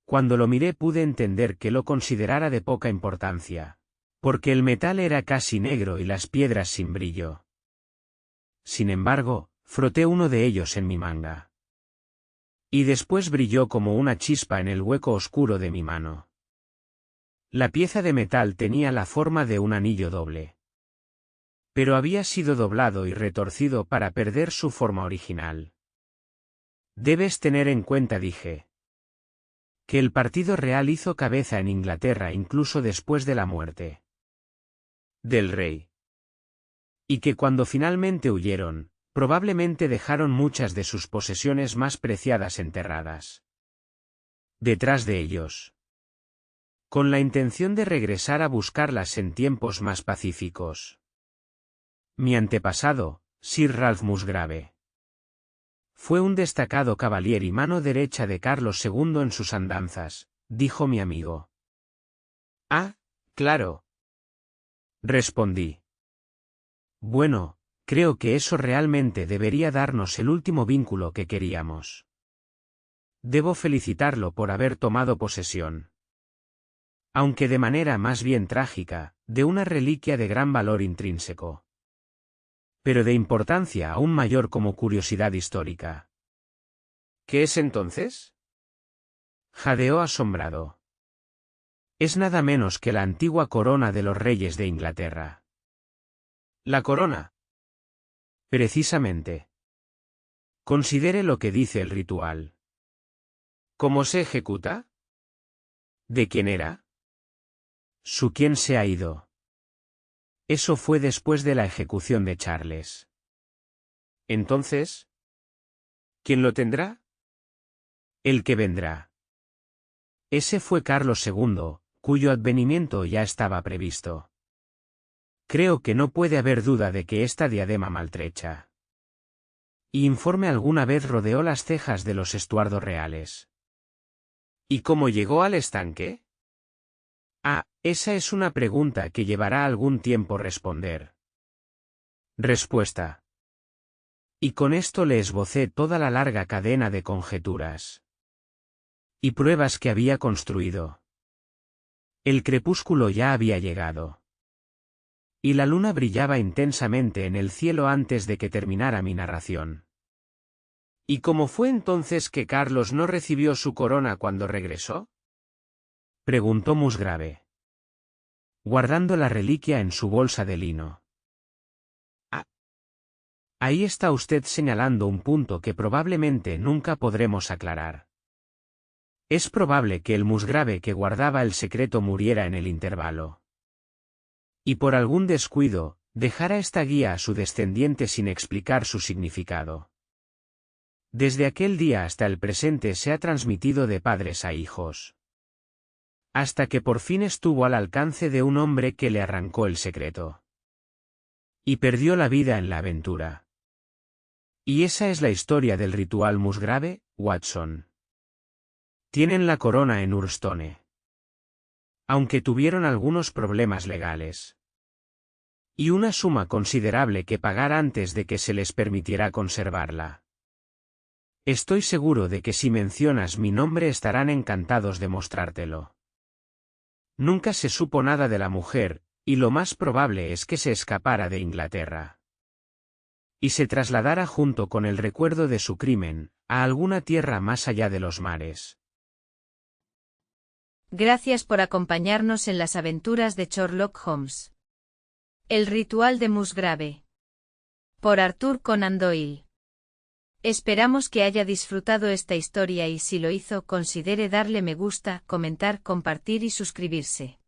Cuando lo miré pude entender que lo considerara de poca importancia, porque el metal era casi negro y las piedras sin brillo. Sin embargo, froté uno de ellos en mi manga. Y después brilló como una chispa en el hueco oscuro de mi mano. La pieza de metal tenía la forma de un anillo doble. Pero había sido doblado y retorcido para perder su forma original. Debes tener en cuenta, dije, que el Partido Real hizo cabeza en Inglaterra incluso después de la muerte del rey. Y que cuando finalmente huyeron, probablemente dejaron muchas de sus posesiones más preciadas enterradas detrás de ellos. Con la intención de regresar a buscarlas en tiempos más pacíficos. Mi antepasado, Sir Ralph Musgrave. Fue un destacado caballero y mano derecha de Carlos II en sus andanzas, dijo mi amigo. Ah, claro. Respondí. Bueno, creo que eso realmente debería darnos el último vínculo que queríamos. Debo felicitarlo por haber tomado posesión. Aunque de manera más bien trágica, de una reliquia de gran valor intrínseco. Pero de importancia aún mayor como curiosidad histórica. ¿Qué es entonces? Jadeó asombrado. Es nada menos que la antigua corona de los reyes de Inglaterra. ¿La corona? Precisamente. Considere lo que dice el ritual. ¿Cómo se ejecuta? ¿De quién era? Su quién se ha ido. Eso fue después de la ejecución de Charles. Entonces, ¿quién lo tendrá? El que vendrá. Ese fue Carlos II, cuyo advenimiento ya estaba previsto. Creo que no puede haber duda de que esta diadema maltrecha y informe alguna vez rodeó las cejas de los Estuardo reales. ¿Y cómo llegó al estanque? Ah, esa es una pregunta que llevará algún tiempo responder. Respuesta. Y con esto le esbocé toda la larga cadena de conjeturas y pruebas que había construido. El crepúsculo ya había llegado. Y la luna brillaba intensamente en el cielo antes de que terminara mi narración. ¿Y cómo fue entonces que Carlos no recibió su corona cuando regresó? Preguntó Musgrave, guardando la reliquia en su bolsa de lino. Ah. Ahí está usted señalando un punto que probablemente nunca podremos aclarar. Es probable que el Musgrave que guardaba el secreto muriera en el intervalo. Y por algún descuido, dejara esta guía a su descendiente sin explicar su significado. Desde aquel día hasta el presente se ha transmitido de padres a hijos. Hasta que por fin estuvo al alcance de un hombre que le arrancó el secreto. Y perdió la vida en la aventura. Y esa es la historia del ritual Musgrave, Watson. Tienen la corona en Urstone. Aunque tuvieron algunos problemas legales. Y una suma considerable que pagar antes de que se les permitiera conservarla. Estoy seguro de que si mencionas mi nombre estarán encantados de mostrártelo. Nunca se supo nada de la mujer, y lo más probable es que se escapara de Inglaterra. Y se trasladara junto con el recuerdo de su crimen, a alguna tierra más allá de los mares. Gracias por acompañarnos en las aventuras de Sherlock Holmes. El ritual de Musgrave. Por Arthur Conan Doyle. Esperamos que haya disfrutado esta historia y si lo hizo considere darle me gusta, comentar, compartir y suscribirse.